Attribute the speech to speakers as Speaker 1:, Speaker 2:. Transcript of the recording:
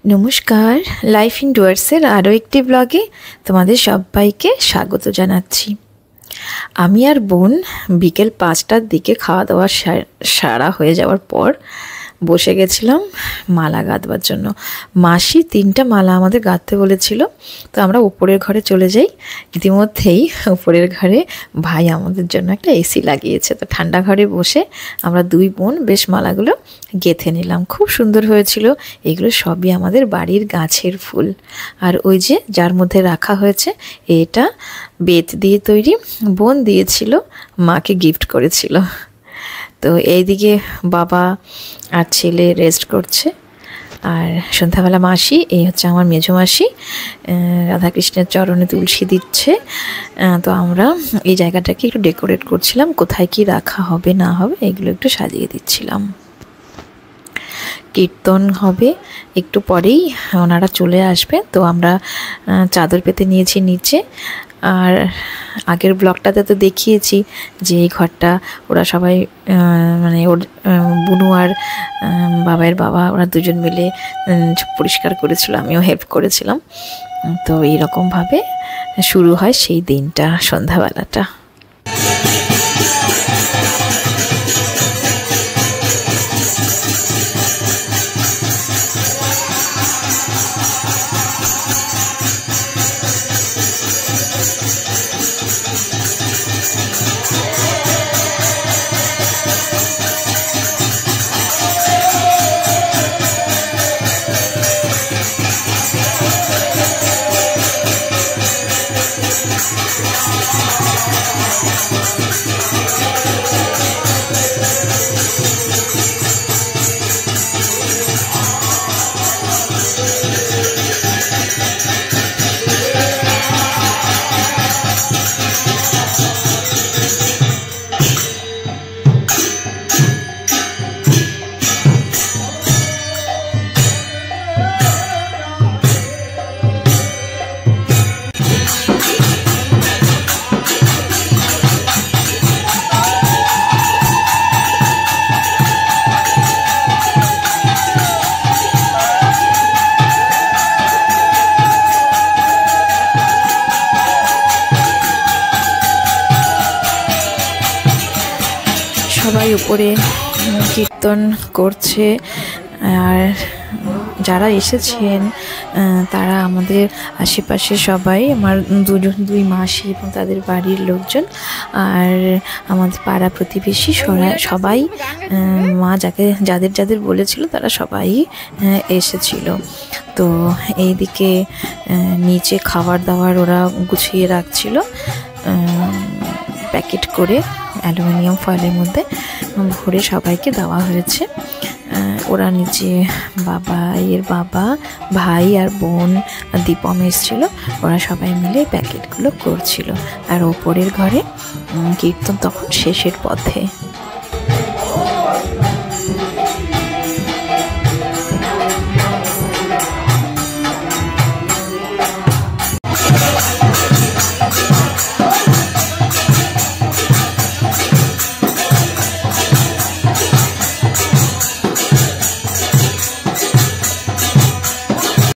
Speaker 1: নমস্কার, life in ডুয়ার্সের আরও একটি ব্লগে তোমাদের সবাইকে স্বাগত জানাচ্ছি। আমি আর বোন বিকেল 5টার দিকে খাওয়া দাওয়া সারা হয়ে যাওয়ার পর বসে গেছিলাম মালা গাঁথবার জন্য। মাসি 3টা মালা আমাদের গাঁথতে বলেছিল, তো আমরা উপরের ঘরে চলে যাই। ইতিমধ্যেই উপরের ঘরে ভাই আমাদের জন্য একটা এসি লাগিয়েছে, তো ঠান্ডা ঘরে বসে আমরা দুই বোন বেশ মালাগুলো গেঁথে নিলাম। খুব সুন্দর হয়েছিল। এগুলো সবই আমাদের বাড়ির গাছের ফুল। আর ওই যে যার মধ্যে রাখা হয়েছে, এটা বেত দিয়ে তৈরি, বোন দিয়েছিল, মাকে গিফট করেছিল। তো এইদিকে বাবা আর ছেলে রেস্ট করছে, আর সন্ধ্যাবেলা মাসি, এই হচ্ছে আমার মেজো মাসি, রাধাকৃষ্ণের চরণে তুলসী দিচ্ছে। তো আমরা এই জায়গাটাকে একটু ডেকোরেট করছিলাম, কোথায় কি রাখা হবে না হবে এগুলো একটু সাজিয়ে দিচ্ছিলাম। কীর্তন হবে একটু পরেই, ওনারা চলে আসবে। তো আমরা চাদর পেতে নিয়েছি নিচে। আর আগের ব্লগটাতে তো দেখিয়েছি যে এই ঘরটা ওরা সবাই মানে ওর বুনু আর বাবার বাবা ওরা দুজন মিলে পরিষ্কার করেছিল, আমিও হেল্প করেছিলাম। তো এইরকমভাবে শুরু হয় সেই দিনটা, সন্ধ্যাবেলাটা। সবাই উপরে কীর্তন করছে, আর যারা এসেছেন তারা আমাদের আশেপাশে সবাই, আমার দুই মাসি এবং তাদের বাড়ির লোকজন, আর আমাদের পাড়া প্রতিবেশী সবাই, মা যাদের বলেছিল তারা সবাই এসেছিল। তো এইদিকে নিচে খাবার দাবার ওরা গুছিয়ে রাখছিল, প্যাকেট করে অ্যালুমিনিয়াম ফয়েলের মধ্যে ভরে সবাইকে দেওয়া হয়েছে। ওরা নিচে এর বাবা, ভাই আর বোন দীপম এসেছিল, ওরা সবাই মিলে প্যাকেটগুলো করছিল। আর ওপরের ঘরে কীর্তন তখন শেষের পথে।